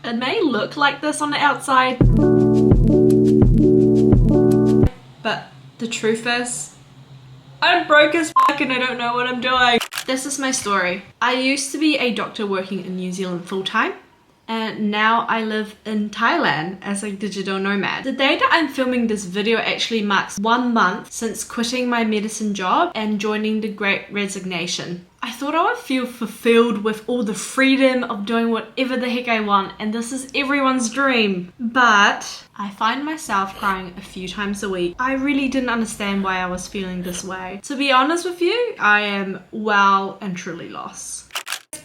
It may look like this on the outside, but the truth is, I'm broke as fuck and I don't know what I'm doing. This is my story. I used to be a doctor working in New Zealand full-time, and now I live in Thailand as a digital nomad. The day that I'm filming this video actually marks 1 month since quitting my medicine job and joining the Great Resignation. I thought I would feel fulfilled with all the freedom of doing whatever the heck I want, and this is everyone's dream. But I find myself crying a few times a week. I really didn't understand why I was feeling this way. To be honest with you, I am well and truly lost.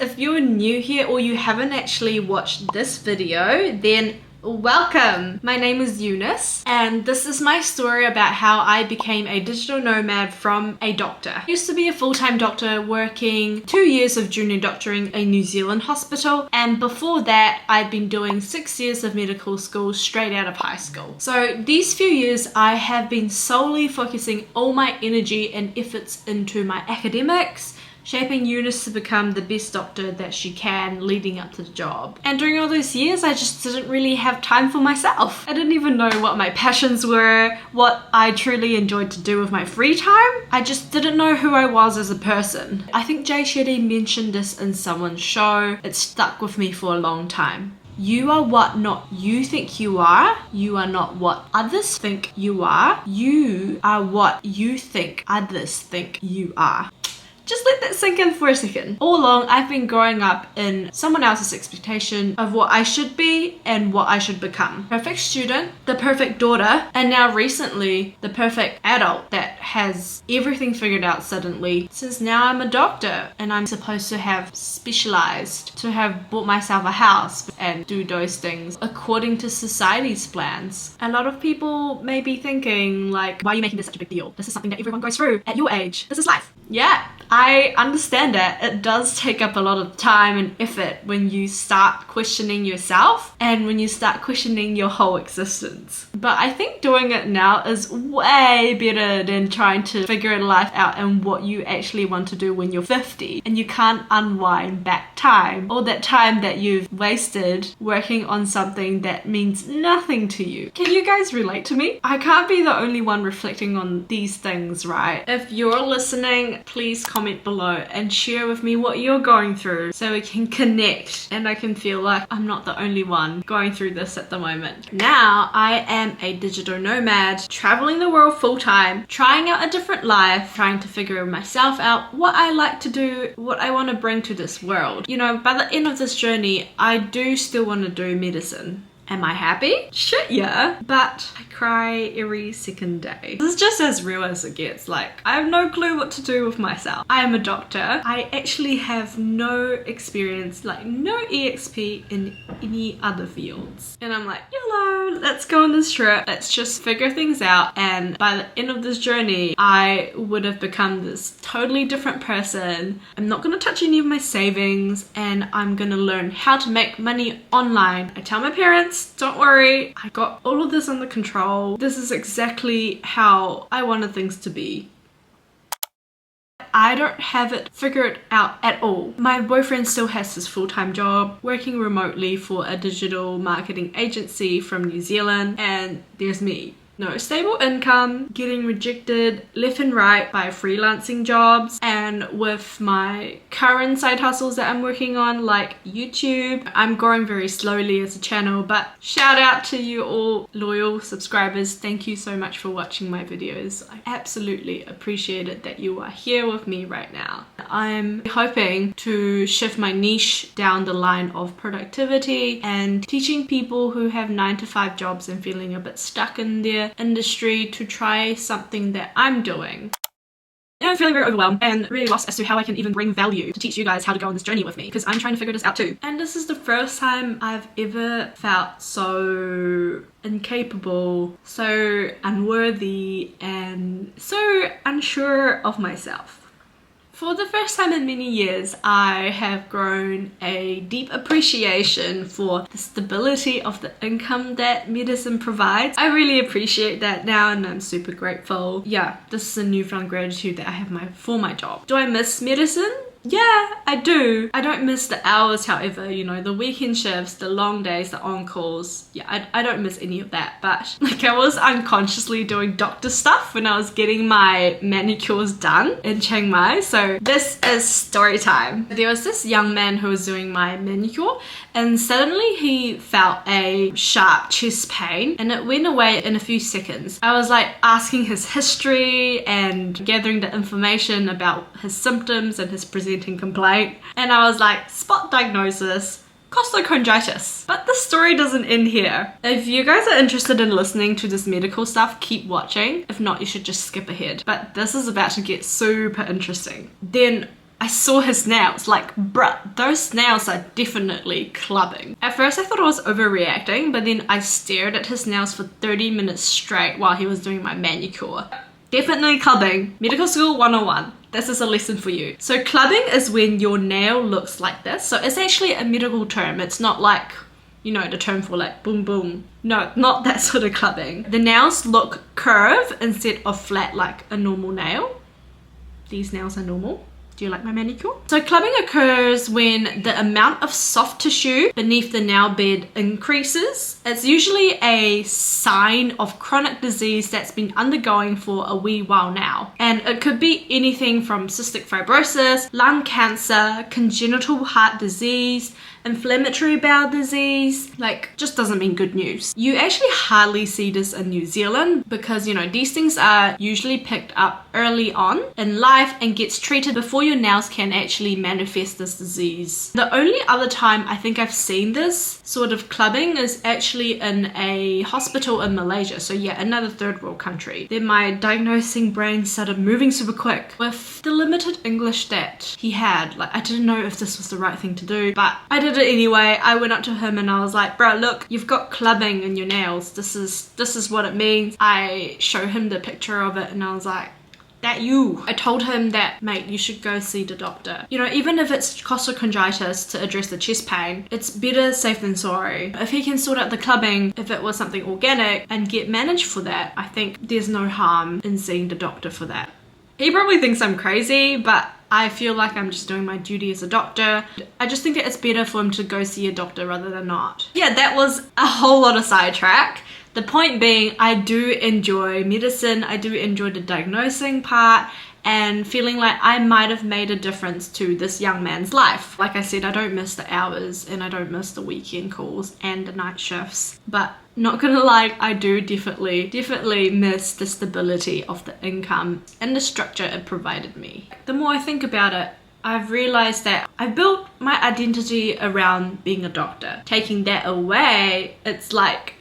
If you're new here or you haven't actually watched this video, then welcome! My name is Eunice, and this is my story about how I became a digital nomad from a doctor. I used to be a full-time doctor working 2 years of junior doctoring in a New Zealand hospital, and before that I'd been doing 6 years of medical school straight out of high school. So these few years I have been solely focusing all my energy and efforts into my academics, shaping Eunice to become the best doctor that she can leading up to the job. And during all those years, I just didn't really have time for myself. I didn't even know what my passions were, what I truly enjoyed to do with my free time. I just didn't know who I was as a person. I think Jay Shetty mentioned this in someone's show. It stuck with me for a long time. You are what not you think you are. You are not what others think you are. You are what you think others think you are. Just let that sink in for a second. All along, I've been growing up in someone else's expectation of what I should be and what I should become. Perfect student, the perfect daughter, and now recently, the perfect adult that has everything figured out suddenly. Since now I'm a doctor and I'm supposed to have specialized, to have bought myself a house and do those things according to society's plans. A lot of people may be thinking like, why are you making this such a big deal? This is something that everyone goes through at your age. This is life. Yeah, I understand that. It does take up a lot of time and effort when you start questioning yourself and when you start questioning your whole existence. But I think doing it now is way better than trying to figure life out and what you actually want to do when you're 50 and you can't unwind back time. All that time that you've wasted working on something that means nothing to you. Can you guys relate to me? I can't be the only one reflecting on these things, right? If you're listening, please comment below and share with me what you're going through so we can connect and I can feel like I'm not the only one going through this at the moment. Now I am a digital nomad, traveling the world full-time, trying out a different life, trying to figure myself out, what I like to do, what I want to bring to this world. You know, by the end of this journey, I do still want to do medicine. Am I happy? Shit, yeah. But I cry every second day. This is just as real as it gets. Like, I have no clue what to do with myself. I am a doctor. I actually have no experience, like no EXP in any other fields. And I'm like, YOLO, let's go on this trip. Let's just figure things out. And by the end of this journey, I would have become this totally different person. I'm not gonna touch any of my savings and I'm gonna learn how to make money online. I tell my parents, don't worry, I got all of this under control. This is exactly how I wanted things to be. I don't have it figured out at all. My boyfriend still has his full-time job, working remotely for a digital marketing agency from New Zealand, and there's me. No stable income, getting rejected left and right by freelancing jobs, and with my current side hustles that I'm working on like YouTube, I'm growing very slowly as a channel, but shout out to you all loyal subscribers. Thank you so much for watching my videos. I absolutely appreciate it that you are here with me right now. I'm hoping to shift my niche down the line of productivity and teaching people who have 9-to-5 jobs and feeling a bit stuck in their industry to try something that I'm doing. And I'm feeling very overwhelmed and really lost as to how I can even bring value to teach you guys how to go on this journey with me, because I'm trying to figure this out too. And this is the first time I've ever felt so incapable, so unworthy, and so unsure of myself. For the first time in many years, I have grown a deep appreciation for the stability of the income that medicine provides. I really appreciate that now and I'm super grateful. Yeah, this is a newfound gratitude that I have for my job. Do I miss medicine? Yeah, I do. I don't miss the hours, however, you know, the weekend shifts, the long days, the on-calls. Yeah, I don't miss any of that, but like I was unconsciously doing doctor stuff when I was getting my manicures done in Chiang Mai. So this is story time. There was this young man who was doing my manicure and suddenly he felt a sharp chest pain and it went away in a few seconds. I was like asking his history and gathering the information about his symptoms and his presenting complaint, and I was like, spot diagnosis, costochondritis. But the story doesn't end here. If you guys are interested in listening to this medical stuff, keep watching. If not, you should just skip ahead. But this is about to get super interesting. Then I saw his nails, like, bruh, those nails are definitely clubbing. At first I thought I was overreacting, but then I stared at his nails for 30 minutes straight while he was doing my manicure. Definitely clubbing. Medical School 101. This is a lesson for you. So clubbing is when your nail looks like this. So it's actually a medical term. It's not like, you know, the term for like boom boom. No, not that sort of clubbing. The nails look curved instead of flat like a normal nail. These nails are normal. Do you like my manicure? So clubbing occurs when the amount of soft tissue beneath the nail bed increases. It's usually a sign of chronic disease that's been undergoing for a wee while now. And it could be anything from cystic fibrosis, lung cancer, congenital heart disease, inflammatory bowel disease. Like, just doesn't mean good news. You actually hardly see this in New Zealand because, you know, these things are usually picked up early on in life and gets treated before your nails can actually manifest this disease. The only other time I think I've seen this sort of clubbing is actually in a hospital in Malaysia. So yeah, another third world country. Then my diagnosing brain started moving super quick with the limited English that he had. Like, I didn't know if this was the right thing to do, but I did it anyway. I went up to him and I was like, bro, look, you've got clubbing in your nails. This is what it means. I showed him the picture of it and I was like, that you. I told him that, mate, you should go see the doctor. You know, even if it's costochondritis to address the chest pain, it's better safe than sorry. If he can sort out the clubbing, if it was something organic and get managed for that, I think there's no harm in seeing the doctor for that. He probably thinks I'm crazy, but I feel like I'm just doing my duty as a doctor. I just think that it's better for him to go see a doctor rather than not. Yeah, that was a whole lot of sidetrack. The point being, I do enjoy medicine, I do enjoy the diagnosing part, and feeling like I might have made a difference to this young man's life. Like I said, I don't miss the hours and I don't miss the weekend calls and the night shifts. But not gonna lie, I do definitely miss the stability of the income and the structure it provided me. The more I think about it, I've realized that I built my identity around being a doctor. Taking that away, it's like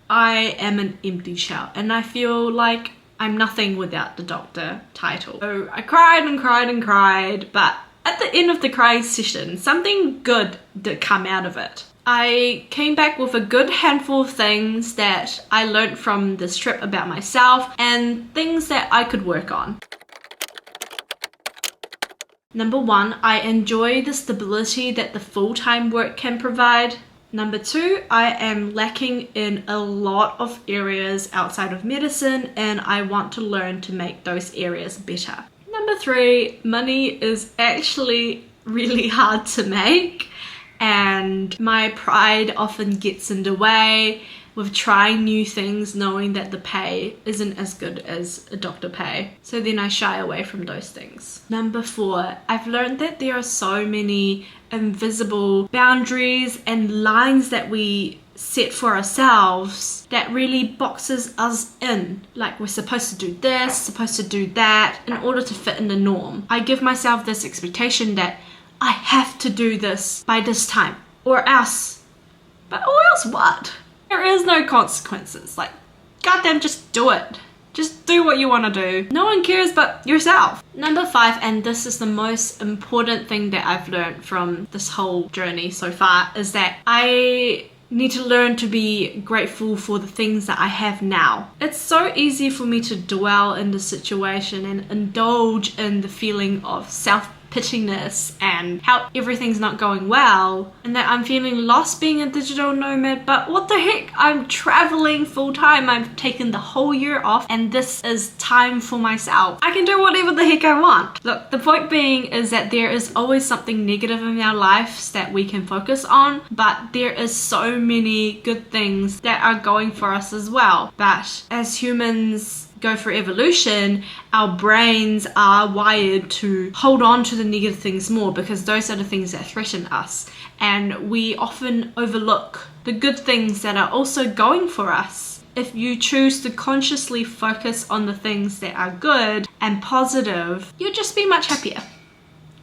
I am an empty shell and I feel like I'm nothing without the doctor title. So I cried and cried and cried, but at the end of the crying session, something good did come out of it. I came back with a good handful of things that I learned from this trip about myself and things that I could work on. Number one, I enjoy the stability that the full-time work can provide. Number two, I am lacking in a lot of areas outside of medicine and I want to learn to make those areas better. Number three, money is actually really hard to make and my pride often gets in the way with trying new things knowing that the pay isn't as good as a doctor pay. So then I shy away from those things. Number four, I've learned that there are so many invisible boundaries and lines that we set for ourselves that really boxes us in. Like we're supposed to do this, supposed to do that in order to fit in the norm. I give myself this expectation that I have to do this by this time or else. But or else what? There is no consequences. Like, goddamn, just do it. Just do what you want to do. No one cares but yourself. Number five, and this is the most important thing that I've learned from this whole journey so far, is that I need to learn to be grateful for the things that I have now. It's so easy for me to dwell in the situation and indulge in the feeling of self-pity pitchiness and how everything's not going well, and that I'm feeling lost being a digital nomad. But what the heck, I'm traveling full time. I've taken the whole year off and this is time for myself. I can do whatever the heck I want. Look, the point being is that there is always something negative in our lives that we can focus on, but there is so many good things that are going for us as well. But as humans go through evolution, our brains are wired to hold on to the negative things more because those are the things that threaten us, and we often overlook the good things that are also going for us. If you choose to consciously focus on the things that are good and positive, you'll just be much happier.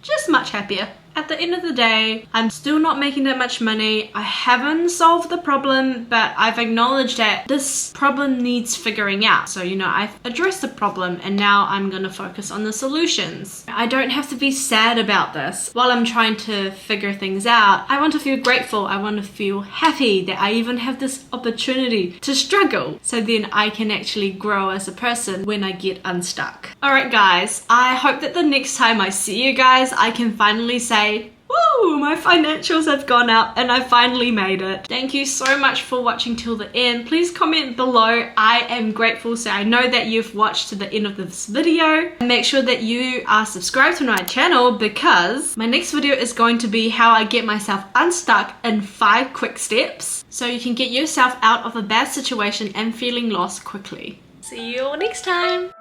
Just much happier. At the end of the day, I'm still not making that much money. I haven't solved the problem, but I've acknowledged that this problem needs figuring out. So, I've addressed the problem and now I'm gonna focus on the solutions. I don't have to be sad about this while I'm trying to figure things out. I want to feel grateful. I want to feel happy that I even have this opportunity to struggle, so then I can actually grow as a person when I get unstuck. Alright guys, I hope that the next time I see you guys, I can finally say, woo, my financials have gone up and I finally made it. Thank you so much for watching till the end. Please comment below. I am grateful, so I know that you've watched to the end of this video. Make sure that you are subscribed to my channel because my next video is going to be how I get myself unstuck in 5 quick steps so you can get yourself out of a bad situation and feeling lost quickly. See you all next time.